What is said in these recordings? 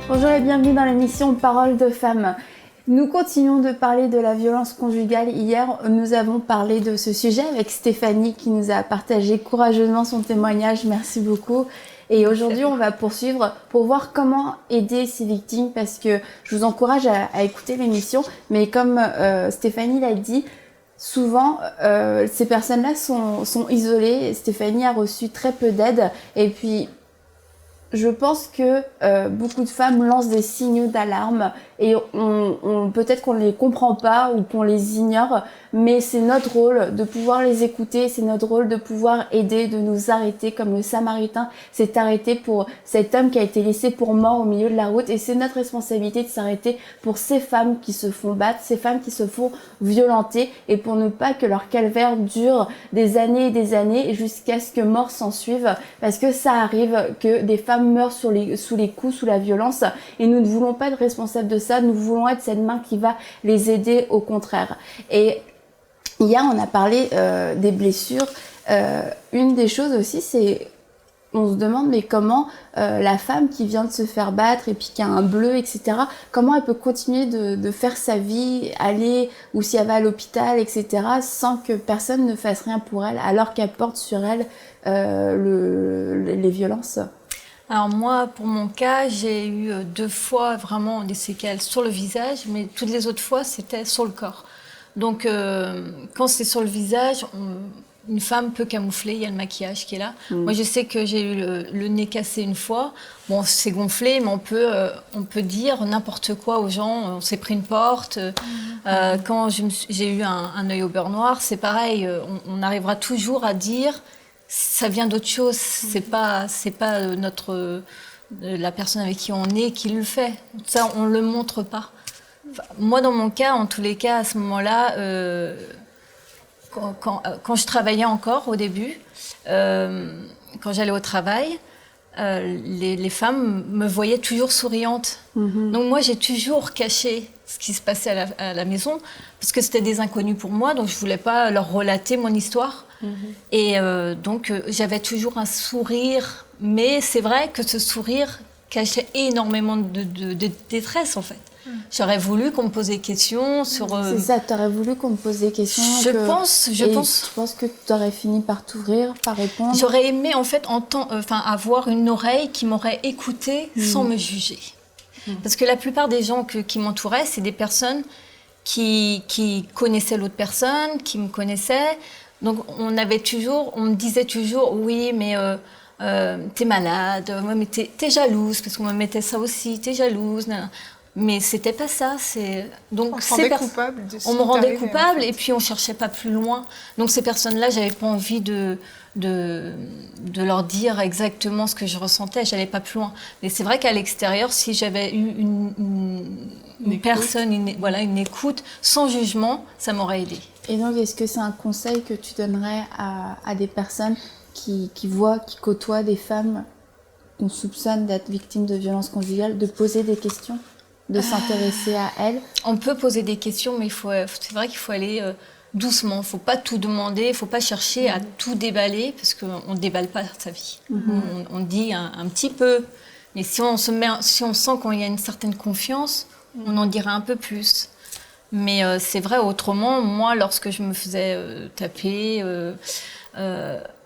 Bonjour et bienvenue dans l'émission Paroles de femmes. Nous continuons de parler de la violence conjugale. Hier, nous avons parlé de ce sujet avec Stéphanie qui nous a partagé courageusement son témoignage. Merci beaucoup. Et aujourd'hui, on va poursuivre pour voir comment aider ces victimes parce que je vous encourage à écouter l'émission. Mais comme Stéphanie l'a dit, souvent, ces personnes-là sont isolées. Stéphanie a reçu très peu d'aide et puis je pense que beaucoup de femmes lancent des signaux d'alarme et peut-être qu'on ne les comprend pas ou qu'on les ignore, mais c'est notre rôle de pouvoir les écouter, c'est notre rôle de pouvoir aider, de nous arrêter comme le Samaritain s'est arrêté pour cet homme qui a été laissé pour mort au milieu de la route. Et c'est notre responsabilité de s'arrêter pour ces femmes qui se font battre, ces femmes qui se font violenter et pour ne pas que leur calvaire dure des années et des années jusqu'à ce que mort s'en suive, parce que ça arrive que des femmes meurent sous les coups, sous la violence, et nous ne voulons pas être responsables de ça, nous voulons être cette main qui va les aider au contraire. Et hier, on a parlé des blessures. Une des choses aussi, c'est on se demande mais comment la femme qui vient de se faire battre et puis qui a un bleu, etc., comment elle peut continuer de faire sa vie, aller ou si elle va à l'hôpital, etc., sans que personne ne fasse rien pour elle, alors qu'elle porte sur elle les violences. Alors moi, pour mon cas, j'ai eu 2 fois vraiment des séquelles sur le visage, mais toutes les autres fois, c'était sur le corps. Donc, quand c'est sur le visage, une femme peut camoufler, il y a le maquillage qui est là. Moi, je sais que j'ai eu le nez cassé une fois. Bon, c'est gonflé, mais on peut dire n'importe quoi aux gens. On s'est pris une porte. Quand j'ai eu un œil au beurre noir, c'est pareil. On arrivera toujours à dire ça vient d'autre chose. C'est pas la personne avec qui on est qui le fait. Ça, on le montre pas. Enfin, moi, dans mon cas, en tous les cas, à ce moment-là, quand je travaillais encore au début, quand j'allais au travail, les femmes me voyaient toujours souriante. Donc moi, j'ai toujours caché ce qui se passait à la maison, parce que c'était des inconnus pour moi, donc je voulais pas leur relater mon histoire. Et donc, j'avais toujours un sourire, mais c'est vrai que ce sourire cachait énormément de détresse, en fait. J'aurais voulu qu'on me pose des questions sur... C'est ça, tu aurais voulu qu'on me pose des questions. Je pense. Je pense que tu aurais fini par t'ouvrir, par répondre. J'aurais aimé, en fait, avoir une oreille qui m'aurait écoutée sans me juger. Parce que la plupart des gens qui m'entouraient, c'est des personnes qui connaissaient l'autre personne, qui me connaissaient. Donc, on me disait toujours, oui, mais t'es malade, mais t'es jalouse, parce qu'on me mettait ça aussi, t'es jalouse. Nan, nan. Mais c'était pas ça. Donc, on me rendait coupable et puis on cherchait pas plus loin. Donc ces personnes-là, j'avais pas envie de leur dire exactement ce que je ressentais. J'allais pas plus loin. Mais c'est vrai qu'à l'extérieur, si j'avais eu une personne, une écoute sans jugement, ça m'aurait aidée. Et donc, est-ce que c'est un conseil que tu donnerais à des personnes qui côtoient des femmes qu'on soupçonne d'être victimes de violences conjugales, de poser des questions, de s'intéresser à elles? On peut poser des questions, mais c'est vrai qu'il faut aller doucement. Il ne faut pas tout demander, il ne faut pas chercher à tout déballer, parce qu'on ne déballe pas sa vie. On dit un petit peu, mais si on sent qu'il y a une certaine confiance, on en dira un peu plus. Mais c'est vrai, autrement, moi, lorsque je me faisais taper,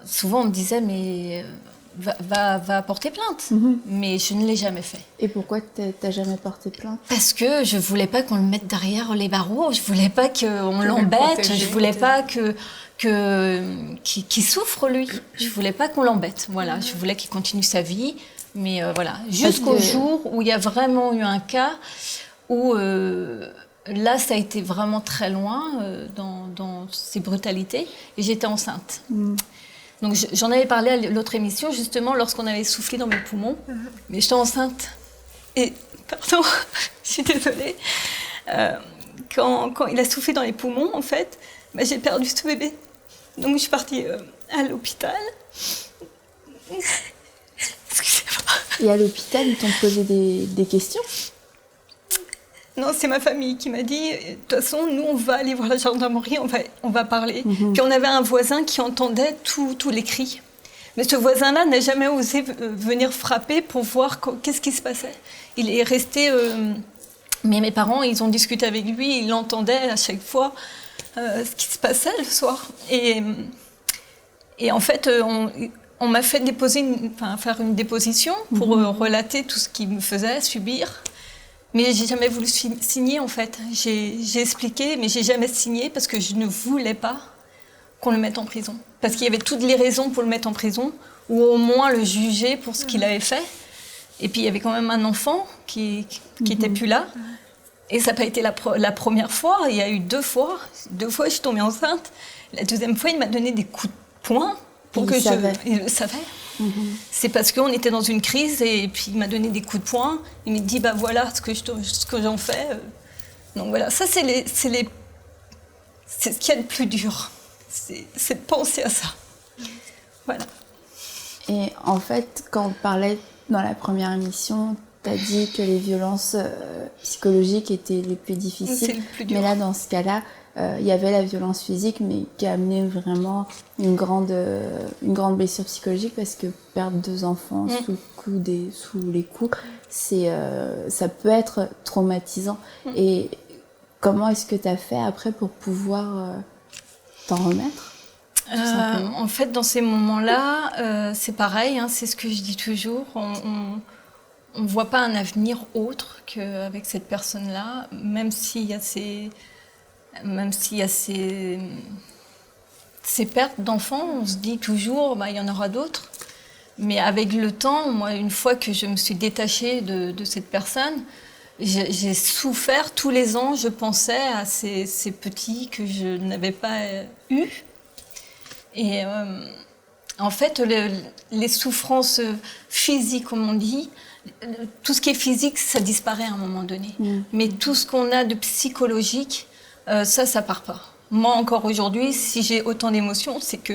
souvent on me disait, mais va porter plainte. Mais je ne l'ai jamais fait. Et pourquoi t'as jamais porté plainte? Parce que je voulais pas qu'on le mette derrière les barreaux, je voulais pas qu'on l'embête, je voulais pas qu'il souffre lui. Je voulais pas qu'on l'embête, voilà. Je voulais qu'il continue sa vie, mais voilà. Jusqu'au jour où il y a vraiment eu un cas où... là, ça a été vraiment très loin dans ces brutalités et j'étais enceinte. Donc j'en avais parlé à l'autre émission, justement, lorsqu'on avait soufflé dans mes poumons. Mais j'étais enceinte. Et, pardon, je suis désolée. Quand il a soufflé dans les poumons, en fait, j'ai perdu ce bébé. Donc je suis partie à l'hôpital. Excusez-moi. Et à l'hôpital, ils t'ont posé des questions? Non, c'est ma famille qui m'a dit, de toute façon, nous, on va aller voir la gendarmerie, on va parler. Puis on avait un voisin qui entendait tous les cris. Mais ce voisin-là n'a jamais osé venir frapper pour voir qu'est-ce qui se passait. Il est resté... mais mes parents, ils ont discuté avec lui, ils l'entendaient à chaque fois ce qui se passait le soir. Et en fait, on m'a fait faire une déposition pour relater tout ce qu'il me faisait subir. Mais j'ai jamais voulu signer, en fait. J'ai expliqué, mais j'ai jamais signé parce que je ne voulais pas qu'on le mette en prison. Parce qu'il y avait toutes les raisons pour le mettre en prison, ou au moins le juger pour ce qu'il avait fait. Et puis il y avait quand même un enfant qui était plus là. Et ça n'a pas été la première fois, il y a eu 2 fois. 2 fois, je suis tombée enceinte. La deuxième fois, il m'a donné des coups de poing pour que il le savait. C'est parce qu'on était dans une crise et puis il m'a donné des coups de poing. Il m'a dit, bah voilà ce que j'en fais. Donc voilà, ça c'est ce qu'il y a de plus dur. C'est de penser à ça. Voilà. Et en fait, quand on parlait dans la première émission, tu as dit que les violences psychologiques étaient les plus difficiles. C'est le plus dur. Mais là, dans ce cas-là, il y avait la violence physique, mais qui a amené vraiment une grande blessure psychologique parce que perdre 2 enfants sous les coups, ça peut être traumatisant. Et comment est-ce que tu as fait après pour pouvoir t'en remettre? En fait, dans ces moments-là, c'est pareil, hein, c'est ce que je dis toujours. On ne voit pas un avenir autre qu'avec cette personne-là, même s'il y a ces pertes d'enfants, on se dit toujours, bah, il y en aura d'autres. Mais avec le temps, moi, une fois que je me suis détachée de cette personne, j'ai souffert tous les ans. Je pensais à ces petits que je n'avais pas eus. Et en fait, les souffrances physiques, comme on dit, tout ce qui est physique, ça disparaît à un moment donné. Mais tout ce qu'on a de psychologique, ça part pas. Moi, encore aujourd'hui, si j'ai autant d'émotions, c'est que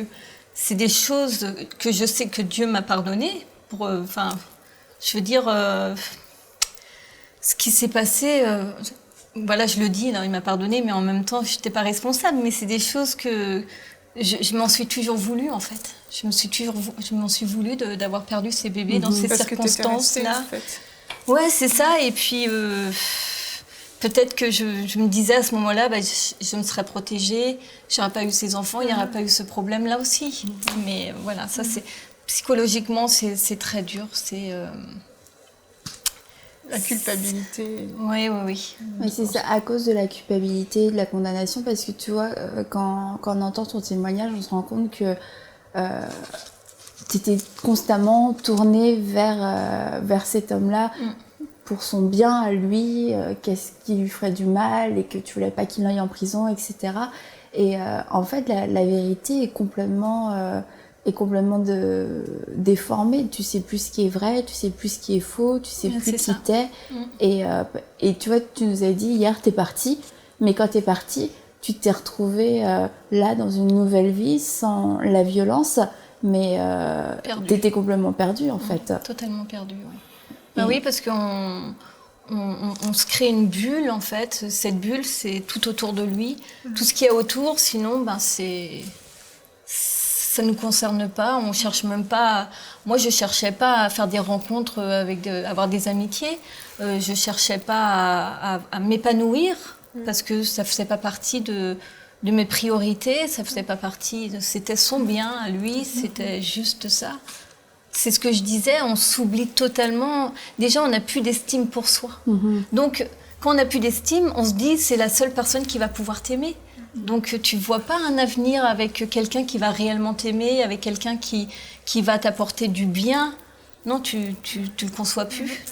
c'est des choses que je sais que Dieu m'a pardonnées. Je veux dire, ce qui s'est passé, voilà, je le dis, là, il m'a pardonné, mais en même temps, je n'étais pas responsable. Mais c'est des choses que je m'en suis toujours voulu, en fait. Je m'en suis voulu d'avoir perdu ces bébés dans ces circonstances-là. En fait. Ouais, c'est ça. Et puis, peut-être que je me disais à ce moment-là, bah, je me serais protégée, je n'aurais pas eu ces enfants, il n'y aurait pas eu ce problème-là aussi. Mais voilà, ça, psychologiquement, c'est très dur. La culpabilité. Oui. Oui, c'est ça, à cause de la culpabilité, de la condamnation, parce que tu vois, quand on entend ton témoignage, on se rend compte que tu étais constamment tournée vers cet homme-là pour son bien à lui, qu'est-ce qui lui ferait du mal et que tu voulais pas qu'il aille en prison, etc. Et en fait, la vérité est complètement déformée. Tu sais plus ce qui est vrai, tu sais plus ce qui est faux, tu sais plus qui t'es. Et tu vois, tu nous as dit hier, t'es partie, mais quand t'es partie, tu t'es retrouvée là dans une nouvelle vie sans la violence, mais t'étais complètement perdue en fait. Totalement perdue, oui. Bah oui, parce qu'on se crée une bulle en fait. Cette bulle, c'est tout autour de lui. Tout ce qu'il y a autour, sinon, ben ça ne nous concerne pas. On cherche même pas. Moi, je cherchais pas à faire des rencontres avoir des amitiés. Je cherchais pas à m'épanouir parce que ça faisait pas partie de mes priorités. Ça faisait pas partie. C'était son bien à lui. C'était juste ça. C'est ce que je disais, on s'oublie totalement. Déjà, on n'a plus d'estime pour soi. Donc, quand on n'a plus d'estime, on se dit c'est la seule personne qui va pouvoir t'aimer. Donc, tu ne vois pas un avenir avec quelqu'un qui va réellement t'aimer, avec quelqu'un qui va t'apporter du bien. Non, tu le conçois plus.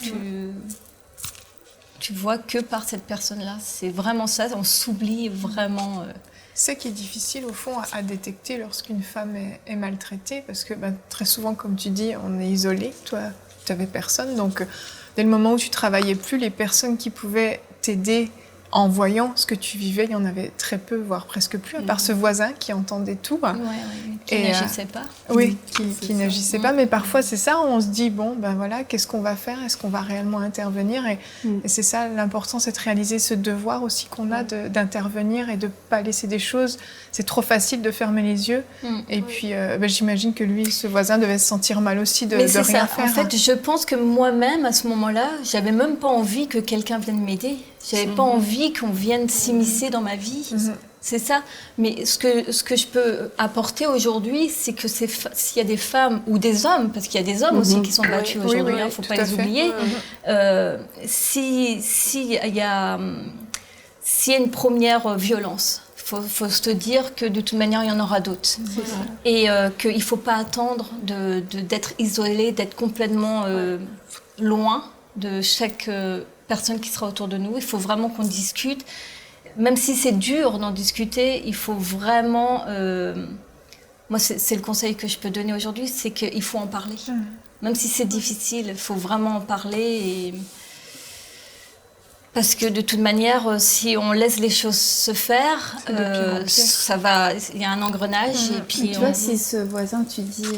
Tu vois que par cette personne-là. C'est vraiment ça, on s'oublie vraiment. C'est qui est difficile au fond à détecter lorsqu'une femme est maltraitée parce que très souvent, comme tu dis, on est isolé. Toi, tu n'avais personne. Donc, dès le moment où tu travaillais plus, les personnes qui pouvaient t'aider en voyant ce que tu vivais, il y en avait très peu, voire presque plus, à part ce voisin qui entendait tout. Qui n'agissait pas. Oui, qui n'agissait pas. Mais parfois, c'est ça, on se dit, bon, ben voilà, qu'est-ce qu'on va faire? Est-ce qu'on va réellement intervenir? Et c'est ça, l'important, c'est de réaliser ce devoir aussi qu'on a d'intervenir et de ne pas laisser des choses. C'est trop facile de fermer les yeux. Et puis, j'imagine que lui, ce voisin, devait se sentir mal aussi de rien faire. En fait, je pense que moi-même, à ce moment-là, j'avais même pas envie que quelqu'un vienne m'aider. J'avais pas envie qu'on vienne s'immiscer dans ma vie. C'est ça. Mais ce que je peux apporter aujourd'hui, c'est que s'il y a des femmes ou des hommes, parce qu'il y a des hommes aussi qui sont battus aujourd'hui, il ne faut pas les oublier, s'il y a une première violence, faut se dire que de toute manière, il y en aura d'autres. Et qu'il ne faut pas attendre d'être isolé, d'être complètement loin de chaque personne qui sera autour de nous. Il faut vraiment qu'on discute. Même si c'est dur d'en discuter, il faut vraiment... moi, c'est le conseil que je peux donner aujourd'hui, c'est qu'il faut en parler. Même si c'est difficile, il faut vraiment en parler. Parce que de toute manière, si on laisse les choses se faire, ça va, il y a un engrenage. Et puis tu vois, si ce voisin, tu dis,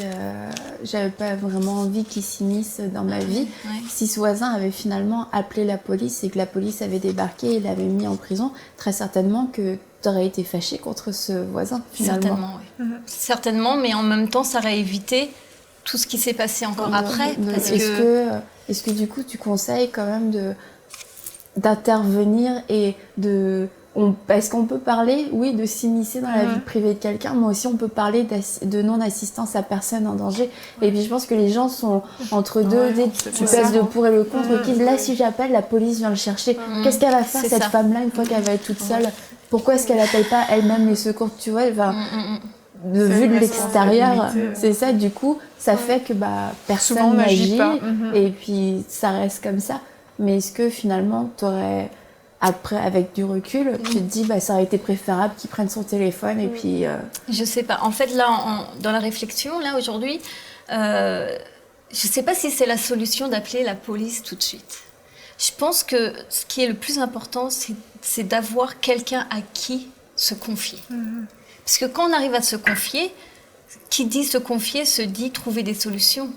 j'avais pas vraiment envie qu'il s'immisce dans ma vie, si ce voisin avait finalement appelé la police et que la police avait débarqué et l'avait mis en prison, très certainement que tu aurais été fâchée contre ce voisin, finalement. Certainement, oui. Certainement, mais en même temps, ça aurait évité tout ce qui s'est passé encore après. Est-ce que du coup, tu conseilles quand même d'intervenir et est-ce qu'on peut parler, de s'immiscer dans la vie privée de quelqu'un, mais aussi on peut parler de non-assistance à personne en danger. Et puis je pense que les gens sont entre deux, tu pèses le pour et le contre. Là, si j'appelle, la police vient le chercher. Qu'est-ce qu'elle va faire, cette femme-là, une fois qu'elle va être toute seule? Pourquoi est-ce qu'elle n'appelle pas elle-même les secours, tu vois? Vu de l'extérieur, c'est ça, du coup, ça fait que personne n'agit, et puis ça reste comme ça. Mais est-ce que finalement, t'aurais, après, avec du recul, tu te dis, ça aurait été préférable qu'il prenne son téléphone et puis... Je sais pas. En fait, là, dans la réflexion, là, aujourd'hui, je sais pas si c'est la solution d'appeler la police tout de suite. Je pense que ce qui est le plus important, c'est d'avoir quelqu'un à qui se confier. Parce que quand on arrive à se confier, qui dit se confier se dit trouver des solutions.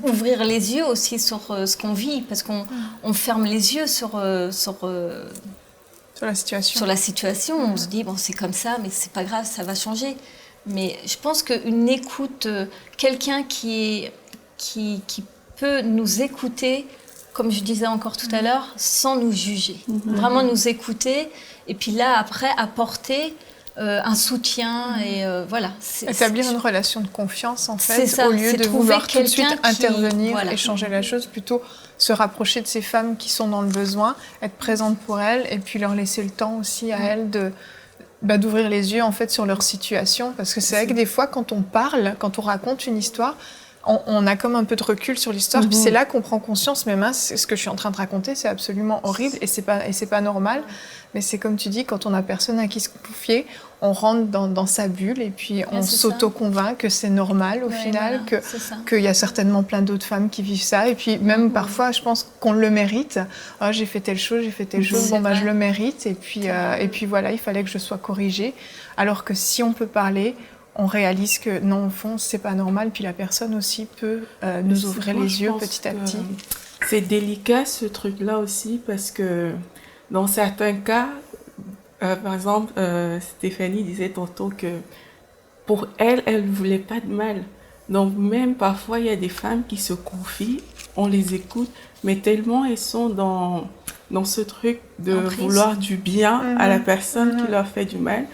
Ouvrir les yeux aussi sur ce qu'on vit, parce qu'on ferme les yeux sur la situation. On se dit, c'est comme ça, mais c'est pas grave, ça va changer. Mais je pense qu'une écoute, quelqu'un qui peut nous écouter, comme je disais encore tout à l'heure, sans nous juger. Vraiment nous écouter, et puis là, après, apporter un soutien et voilà. Établir une relation de confiance en fait, ça, au lieu de vouloir tout de suite intervenir voilà. et changer la chose, plutôt se rapprocher de ces femmes qui sont dans le besoin, être présente pour elles et puis leur laisser le temps aussi à elles d'ouvrir les yeux en fait sur leur situation, parce que c'est vrai que des fois quand on parle, quand on raconte une histoire, on a comme un peu de recul sur l'histoire, puis c'est là qu'on prend conscience, mais mince, ce que je suis en train de raconter, c'est absolument horrible et c'est pas normal. Mais c'est comme tu dis, quand on n'a personne à qui se confier, on rentre dans sa bulle et puis on s'auto-convainc que c'est normal au final, qu'il y a certainement plein d'autres femmes qui vivent ça. Et puis même parfois, je pense qu'on le mérite. Oh, j'ai fait telle chose, je le mérite. Et puis voilà, il fallait que je sois corrigée. Alors que si on peut parler, on réalise que non, au fond, c'est pas normal. Puis la personne aussi peut nous ouvrir les yeux petit à petit. C'est délicat ce truc-là aussi, parce que dans certains cas, par exemple, Stéphanie disait tantôt que pour elle ne voulait pas de mal. Donc même parfois, il y a des femmes qui se confient, on les écoute, mais tellement elles sont dans ce truc de vouloir du bien à la personne qui leur fait du mal,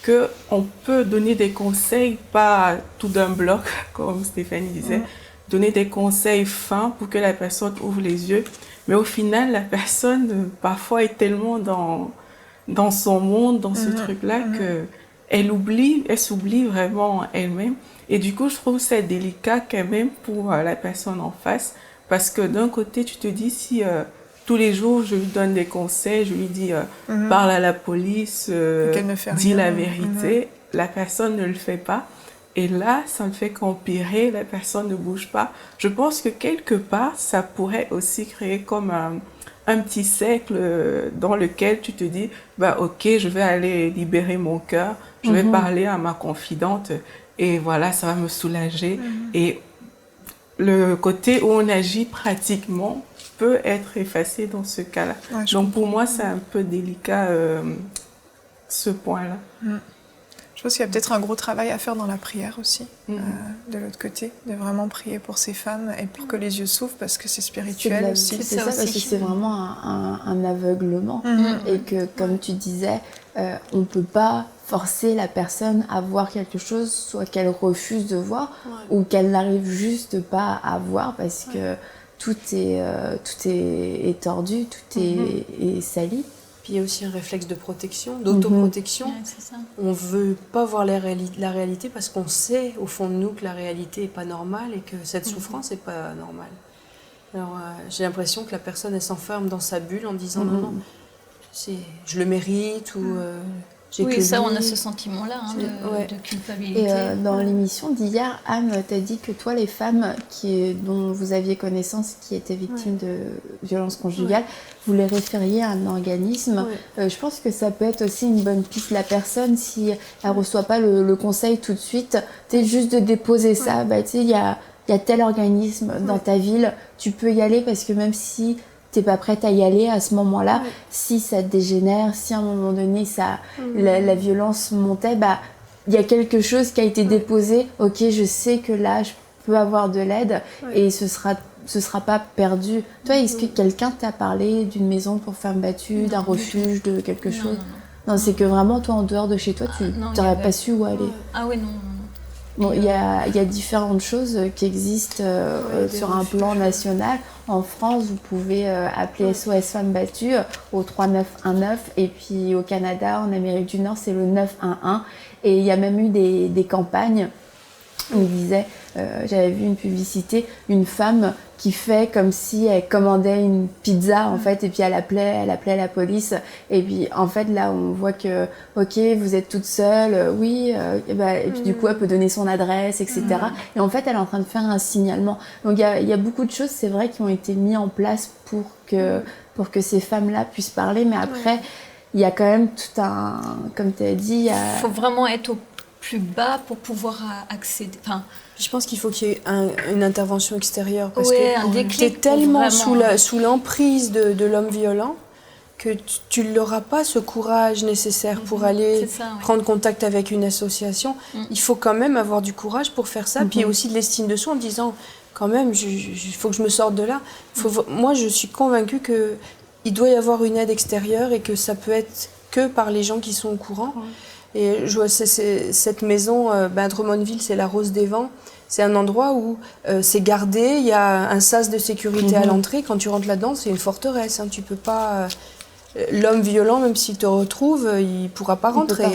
qu'on peut donner des conseils, pas tout d'un bloc, comme Stéphanie disait, donner des conseils fins pour que la personne ouvre les yeux. Mais au final, la personne, parfois, est tellement dans son monde, dans ce truc-là, qu'elle s'oublie vraiment elle-même. Et du coup, je trouve ça délicat quand même pour la personne en face. Parce que d'un côté, tu te dis, si tous les jours, je lui donne des conseils, je lui dis, parle à la police, dis la vérité, la personne ne le fait pas. Et là, ça ne fait qu'empirer, la personne ne bouge pas. Je pense que quelque part, ça pourrait aussi créer comme un petit cercle dans lequel tu te dis, bah ok, je vais aller libérer mon cœur, je vais parler à ma confidente et voilà, ça va me soulager. Et le côté où on agit pratiquement peut être effacé dans ce cas-là. Ouais, donc pour moi, c'est un peu délicat ce point-là. Je pense qu'il y a peut-être un gros travail à faire dans la prière aussi, de l'autre côté, de vraiment prier pour ces femmes et pour que les yeux s'ouvrent parce que c'est spirituel aussi. C'est ça, parce que c'est vraiment un aveuglement et que, comme tu disais, on ne peut pas forcer la personne à voir quelque chose, soit qu'elle refuse de voir ou qu'elle n'arrive juste pas à voir parce que tout est tordu, tout est sali. Puis il y a aussi un réflexe de protection, d'autoprotection. Ouais, c'est ça. On ne veut pas voir la réalité parce qu'on sait au fond de nous que la réalité n'est pas normale et que cette souffrance n'est pas normale. Alors j'ai l'impression que la personne elle s'enferme dans sa bulle en disant non, je le mérite ou j'ai Oui, que ça, lui. on a ce sentiment-là de culpabilité. Et dans l'émission d'hier, Anne t'a dit que toi, les femmes dont vous aviez connaissance qui étaient victimes de violences conjugales, vous les référiez à un organisme. Je pense que ça peut être aussi une bonne piste. La personne, si elle ne reçoit pas le conseil tout de suite, juste de déposer ça. Bah, tu sais, il y a tel organisme dans ta ville, tu peux y aller parce que même si t'es pas prête à y aller à ce moment-là, si ça dégénère, si à un moment donné la violence montait, bah il y a quelque chose qui a été déposé. Ok, je sais que là je peux avoir de l'aide et ce sera pas perdu. Toi, est-ce que quelqu'un t'a parlé d'une maison pour femmes battues, d'un refuge, de quelque chose? Non, c'est que vraiment toi en dehors de chez toi, tu n'aurais pas su où aller. Ah oui, non. Bon, il y a différentes choses qui existent sur un plan national. En France, vous pouvez appeler SOS Femmes Battues au 3919 et puis au Canada, en Amérique du Nord, c'est le 911. Et il y a même eu des campagnes où il disait, j'avais vu une publicité, une femme qui fait comme si elle commandait une pizza en fait et puis elle appelait la police et puis en fait là on voit que ok vous êtes toute seule et puis du coup elle peut donner son adresse etc et en fait elle est en train de faire un signalement donc il y a beaucoup de choses c'est vrai qui ont été mis en place pour que ces femmes là puissent parler mais après il y a quand même tout un comme tu as dit il faut vraiment être au plus bas pour pouvoir accéder. Enfin, je pense qu'il faut qu'il y ait une intervention extérieure parce un que déclic tu es tellement vraiment... sous l'emprise de l'homme violent que tu n'auras pas ce courage nécessaire pour aller prendre contact avec une association. Il faut quand même avoir du courage pour faire ça, puis aussi de l'estime de soi en disant quand même, il faut que je me sorte de là. Moi, je suis convaincue qu'il doit y avoir une aide extérieure et que ça peut être que par les gens qui sont au courant. Et je vois cette maison, Drummondville, c'est la Rose des Vents. C'est un endroit où c'est gardé, il y a un sas de sécurité à l'entrée. Quand tu rentres là-dedans, c'est une forteresse. Tu peux pas. L'homme violent, même s'il te retrouve, il pourra pas rentrer.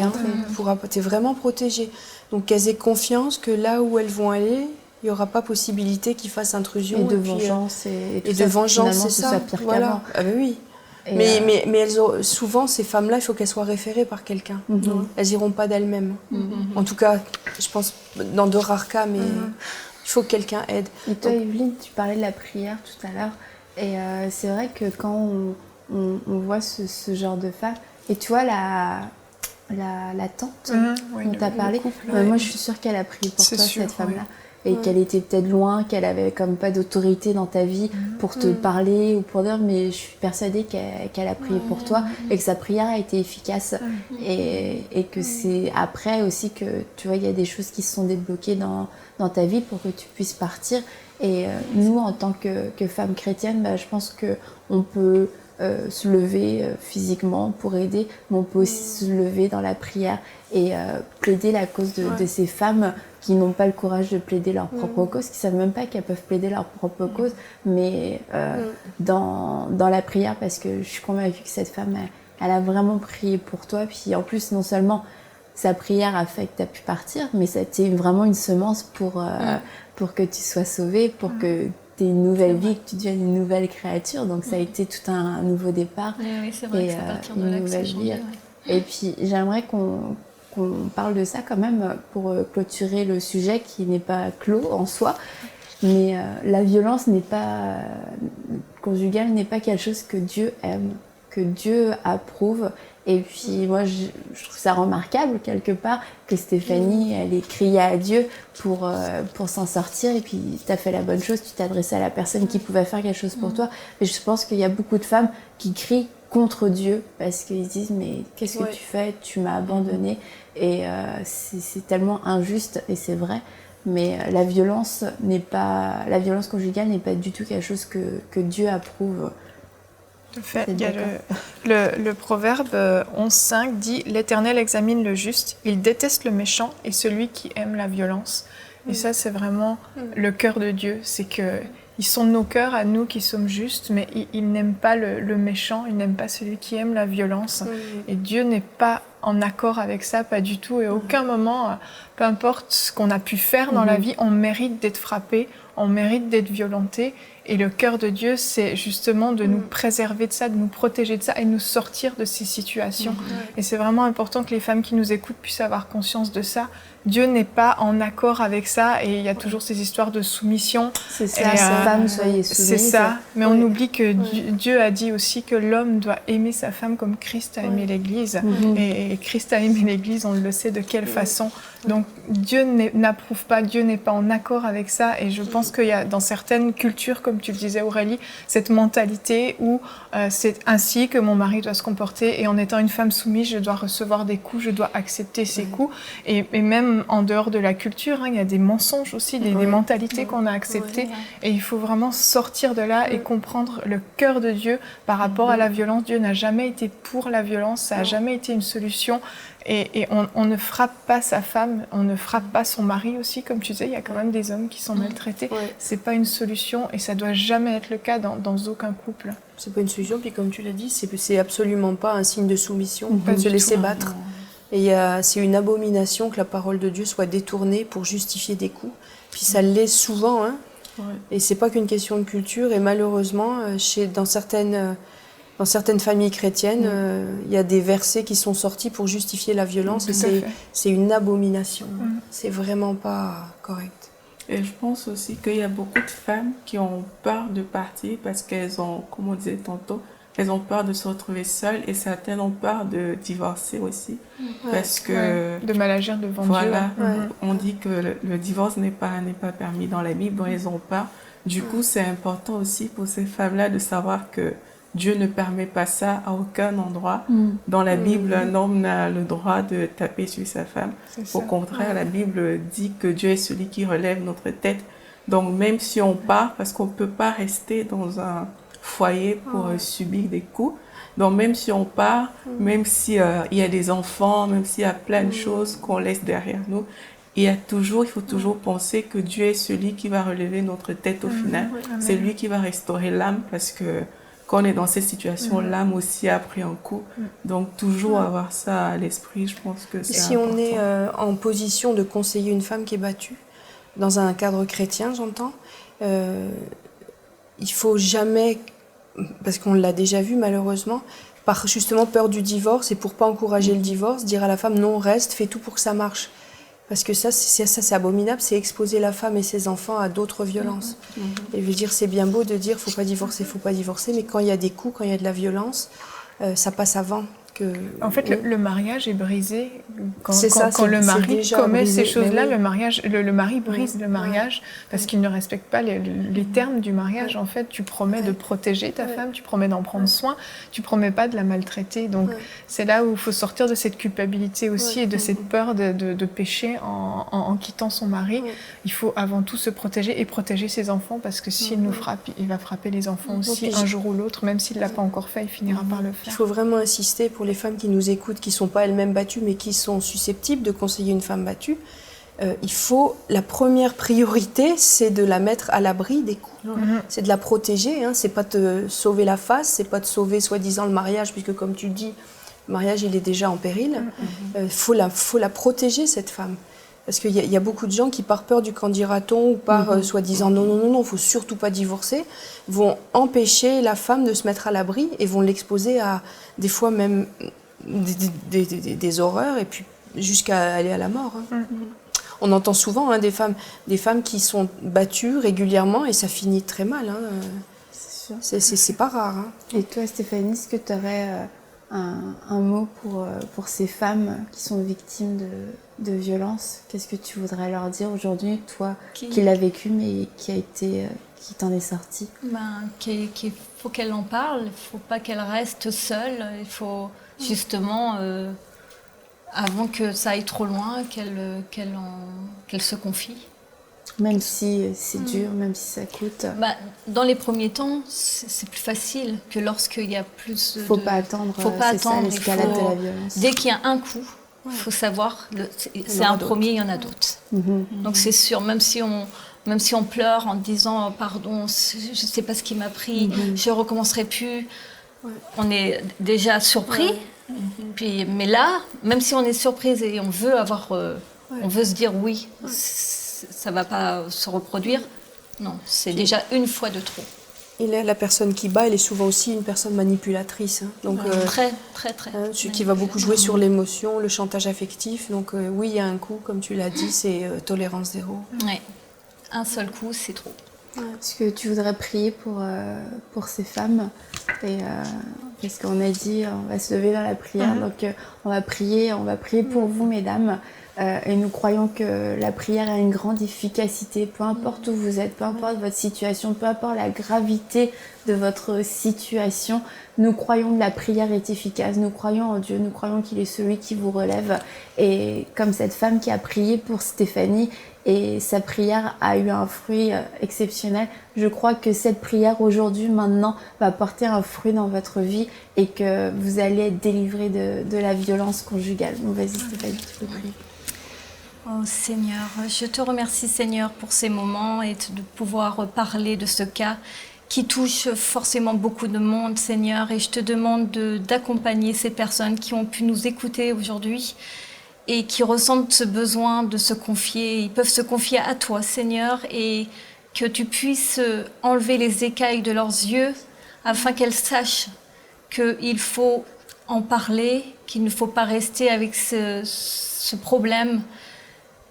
Tu es vraiment protégé. Donc qu'elles aient confiance que là où elles vont aller, il n'y aura pas possibilité qu'ils fassent intrusion. Et de vengeance. Et de vengeance, c'est ça. Pire voilà. Ah ben oui. Mais elles ont, souvent, ces femmes-là, il faut qu'elles soient référées par quelqu'un. Elles n'iront pas d'elles-mêmes. En tout cas, je pense, dans de rares cas, mais il faut que quelqu'un aide. Et toi, Evelyne, tu parlais de la prière tout à l'heure. Et c'est vrai que quand on voit ce genre de femmes, et tu vois la tante dont tu as parlé, moi je suis sûre qu'elle a prié pour toi, cette femme-là. Et qu'elle était peut-être loin, qu'elle avait comme pas d'autorité dans ta vie pour te parler ou pour dire, mais je suis persuadée qu'elle a prié pour toi et que sa prière a été efficace. Et que c'est après aussi que, tu vois, il y a des choses qui se sont débloquées dans ta vie pour que tu puisses partir. Et nous, en tant que femmes chrétiennes, je pense qu'on peut se lever physiquement pour aider, mais on peut aussi se lever dans la prière et plaider la cause de ces femmes qui n'ont pas le courage de plaider leur propre cause, qui ne savent même pas qu'elles peuvent plaider leur propre cause, mais dans la prière, parce que je suis convaincue que cette femme, elle a vraiment prié pour toi, puis en plus, non seulement sa prière a fait que tu as pu partir, mais c'était vraiment une semence pour que tu sois sauvée, pour que tu aies une nouvelle vie, que tu deviennes une nouvelle créature, donc ça a été tout un nouveau départ. Oui, c'est vrai que c'est à partir de là que ça a changé. Et puis j'aimerais qu'on parle de ça quand même pour clôturer le sujet qui n'est pas clos en soi. Mais la violence conjugale n'est pas quelque chose que Dieu aime, que Dieu approuve. Et puis moi, je trouve ça remarquable quelque part que Stéphanie, elle ait crié à Dieu pour s'en sortir. Et puis tu as fait la bonne chose, tu t'es adressé à la personne qui pouvait faire quelque chose pour toi. Mais je pense qu'il y a beaucoup de femmes qui crient contre Dieu parce qu'ils disent mais qu'est-ce que tu fais, tu m'as abandonnée. Et c'est tellement injuste et c'est vrai. Mais la violence conjugale n'est pas du tout quelque chose que Dieu approuve. Tout à fait. Il y a le proverbe 11.5 dit « L'Éternel examine le juste, il déteste le méchant et celui qui aime la violence ». Et ça, c'est vraiment le cœur de Dieu. C'est qu'ils sont nos cœurs à nous qui sommes justes, mais il n'aime pas le méchant, il n'aime pas celui qui aime la violence. Et Dieu n'est pas en accord avec ça, pas du tout. Et à aucun moment, peu importe ce qu'on a pu faire dans la vie, on mérite d'être frappé, on mérite d'être violenté. Et le cœur de Dieu, c'est justement de nous préserver de ça, de nous protéger de ça et de nous sortir de ces situations. Et c'est vraiment important que les femmes qui nous écoutent puissent avoir conscience de ça. Dieu n'est pas en accord avec ça et il y a toujours ces histoires de soumission. C'est ça, femme, soyez soumise. C'est ça, mais on oublie que Dieu a dit aussi que l'homme doit aimer sa femme comme Christ a aimé l'Église. Et Christ a aimé l'Église, on le sait de quelle façon. Donc Dieu n'approuve pas, Dieu n'est pas en accord avec ça. Et je pense qu'il y a dans certaines cultures, comme tu le disais Aurélie, cette mentalité où c'est ainsi que mon mari doit se comporter. Et en étant une femme soumise, je dois recevoir des coups, je dois accepter ces coups. Et même en dehors de la culture, il y a des mensonges aussi, des mentalités qu'on a acceptées. Et il faut vraiment sortir de là et comprendre le cœur de Dieu par rapport à la violence. Dieu n'a jamais été pour la violence, ça n'a jamais été une solution. Et on ne frappe pas sa femme, on ne frappe pas son mari aussi, comme tu disais, il y a quand même des hommes qui sont maltraités. C'est pas une solution et ça doit jamais être le cas dans aucun couple. C'est pas une solution, puis comme tu l'as dit, c'est absolument pas un signe de soumission, de se laisser battre. Et c'est une abomination que la parole de Dieu soit détournée pour justifier des coups. Puis ça l'est souvent, hein. Et c'est pas qu'une question de culture. Et malheureusement, dans certaines familles chrétiennes, il y a des versets qui sont sortis pour justifier la violence. Et c'est une abomination. C'est vraiment pas correct. Et je pense aussi qu'il y a beaucoup de femmes qui ont peur de partir parce qu'elles ont, comme on disait tantôt, elles ont peur de se retrouver seules et certaines ont peur de divorcer aussi. Parce que... de mal agir devant Dieu. On dit que le divorce n'est pas permis dans la Bible, donc elles ont peur. Du coup, c'est important aussi pour ces femmes-là de savoir que Dieu ne permet pas ça à aucun endroit. Dans la Bible, un homme n'a le droit de taper sur sa femme. Au contraire, la Bible dit que Dieu est celui qui relève notre tête. Donc même si on part, parce qu'on ne peut pas rester dans un foyer pour subir des coups. Donc même si on part, même s'il y a des enfants, même s'il y a plein de choses qu'on laisse derrière nous, il faut toujours penser que Dieu est celui qui va relever notre tête au final. C'est lui qui va restaurer l'âme parce que quand on est dans cette situation, l'âme aussi a pris un coup. Donc toujours avoir ça à l'esprit, je pense que c'est si important. on est en position de conseiller une femme qui est battue, dans un cadre chrétien, j'entends, il faut jamais, parce qu'on l'a déjà vu malheureusement, par justement peur du divorce et pour pas encourager le divorce, dire à la femme non, reste, fais tout pour que ça marche. Parce que ça c'est abominable, c'est exposer la femme et ses enfants à d'autres violences. Et je veux dire, c'est bien beau de dire faut pas divorcer, mais quand il y a des coups, quand il y a de la violence, ça passe avant. En fait, le mariage est brisé quand le mari commet ces choses-là. Le mari brise le mariage parce qu'il ne respecte pas les termes du mariage. En fait, tu promets de protéger ta femme, tu promets d'en prendre soin, tu promets pas de la maltraiter. Donc, c'est là où il faut sortir de cette culpabilité aussi et de cette peur de pécher en quittant son mari. Il faut avant tout se protéger et protéger ses enfants parce que s'il nous frappe, il va frapper les enfants aussi un jour ou l'autre. Même s'il l'a pas encore fait, il finira par le faire. Il faut vraiment insister pour les femmes qui nous écoutent, qui ne sont pas elles-mêmes battues, mais qui sont susceptibles de conseiller une femme battue, la première priorité, c'est de la mettre à l'abri des coups. C'est de la protéger, c'est pas de sauver la face, c'est pas de sauver soi-disant le mariage, puisque comme tu dis, le mariage il est déjà en péril. Faut la protéger, cette femme. Parce qu'il y a beaucoup de gens qui, par peur du qu'en dira-t-on, ou par soi-disant non, il ne faut surtout pas divorcer, vont empêcher la femme de se mettre à l'abri et vont l'exposer à des fois même des horreurs. Et puis jusqu'à aller à la mort. On entend souvent des femmes qui sont battues régulièrement et ça finit très mal. C'est pas rare. Et toi, Stéphanie, est-ce que tu aurais un mot pour ces femmes qui sont victimes de violences? Qu'est-ce que tu voudrais leur dire aujourd'hui, toi qui l'as vécu mais qui t'en est sorti? Qu'il faut qu'elle en parle, il ne faut pas qu'elle reste seule, il faut justement, avant que ça aille trop loin, qu'elle se confie. Même si c'est dur, même si ça coûte. Dans les premiers temps, c'est plus facile que lorsqu'il y a plus faut pas attendre. Faut pas attendre l'escalade de la violence. Dès qu'il y a un coup, il faut savoir, c'est un premier, il y en a d'autres. Donc c'est sûr, même si on pleure en disant pardon, je ne sais pas ce qui m'a pris, je ne recommencerai plus, on est déjà surpris. Mais là, même si on est surprise et on veut on veut se dire oui, ça ne va pas se reproduire, non, c'est déjà une fois de trop. Et la personne qui bat, elle est souvent aussi une personne manipulatrice. Donc, très. Qui va beaucoup jouer sur l'émotion, le chantage affectif. Donc oui, il y a un coup, comme tu l'as dit, c'est tolérance zéro. Oui, un seul coup, c'est trop. Est-ce que tu voudrais prier pour ces femmes parce qu'on a dit, on va se lever dans la prière, donc on va prier pour vous, mesdames. Et nous croyons que la prière a une grande efficacité, peu importe où vous êtes, peu importe votre situation, peu importe la gravité de votre situation. Nous croyons que la prière est efficace, nous croyons en Dieu, nous croyons qu'il est celui qui vous relève. Et comme cette femme qui a prié pour Stéphanie, et sa prière a eu un fruit exceptionnel, je crois que cette prière aujourd'hui, maintenant, va porter un fruit dans votre vie et que vous allez être délivrés de la violence conjugale. Bon, vas-y Stéphanie, tu peux prier. Oh Seigneur, je te remercie Seigneur pour ces moments et de pouvoir parler de ce cas qui touche forcément beaucoup de monde Seigneur, et je te demande d'accompagner ces personnes qui ont pu nous écouter aujourd'hui et qui ressentent ce besoin de se confier. Ils peuvent se confier à toi Seigneur, et que tu puisses enlever les écailles de leurs yeux afin qu'elles sachent qu'il faut en parler, qu'il ne faut pas rester avec ce problème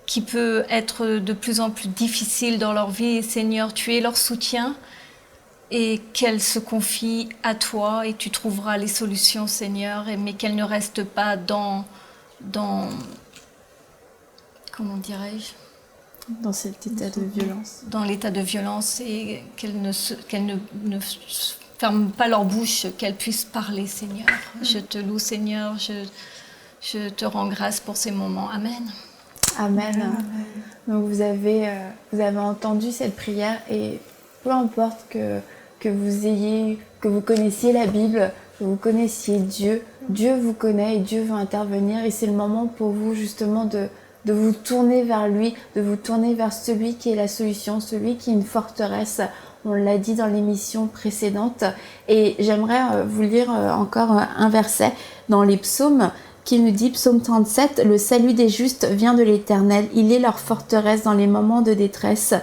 qui peut être de plus en plus difficile dans leur vie. Et Seigneur, tu es leur soutien, et qu'elles se confient à toi et tu trouveras les solutions, Seigneur, mais qu'elles ne restent pas dans comment dirais-je, dans cet état de violence. Dans l'état de violence, et qu'elles ne ferment pas leur bouche, qu'elles puissent parler, Seigneur. Je te loue, Seigneur, je te rends grâce pour ces moments. Amen. Amen. Donc vous avez entendu cette prière, et peu importe que vous connaissiez la Bible, que vous connaissiez Dieu, Dieu vous connaît et Dieu veut intervenir, et c'est le moment pour vous justement de vous tourner vers lui, de vous tourner vers celui qui est la solution, celui qui est une forteresse. On l'a dit dans l'émission précédente, et j'aimerais vous lire encore un verset dans les psaumes qui nous dit, psaume 37, « Le salut des justes vient de l'Éternel, il est leur forteresse dans les moments de détresse.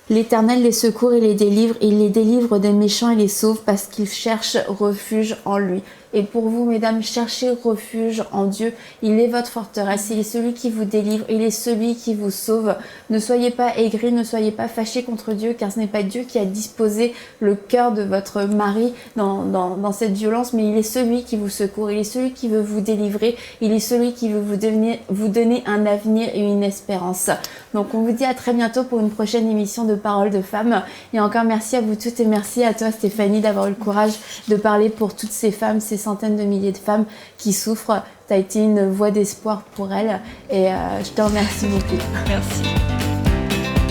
L'Éternel les secourt et les délivre des méchants et les sauve parce qu'ils cherchent refuge en lui. » Et pour vous, mesdames, cherchez refuge en Dieu. Il est votre forteresse, il est celui qui vous délivre, il est celui qui vous sauve. Ne soyez pas aigris, ne soyez pas fâchés contre Dieu, car ce n'est pas Dieu qui a disposé le cœur de votre mari dans cette violence, mais il est celui qui vous secourt, il est celui qui veut vous délivrer, il est celui qui veut vous donner un avenir et une espérance. Donc on vous dit à très bientôt pour une prochaine émission de Paroles de Femmes. Et encore merci à vous toutes, et merci à toi Stéphanie d'avoir eu le courage de parler pour toutes ces femmes, ces centaines de milliers de femmes qui souffrent. Tu as été une voix d'espoir pour elles, et je te remercie beaucoup. Merci.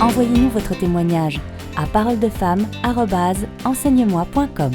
Envoyez-nous votre témoignage à paroledefemmes@enseigne-moi.com.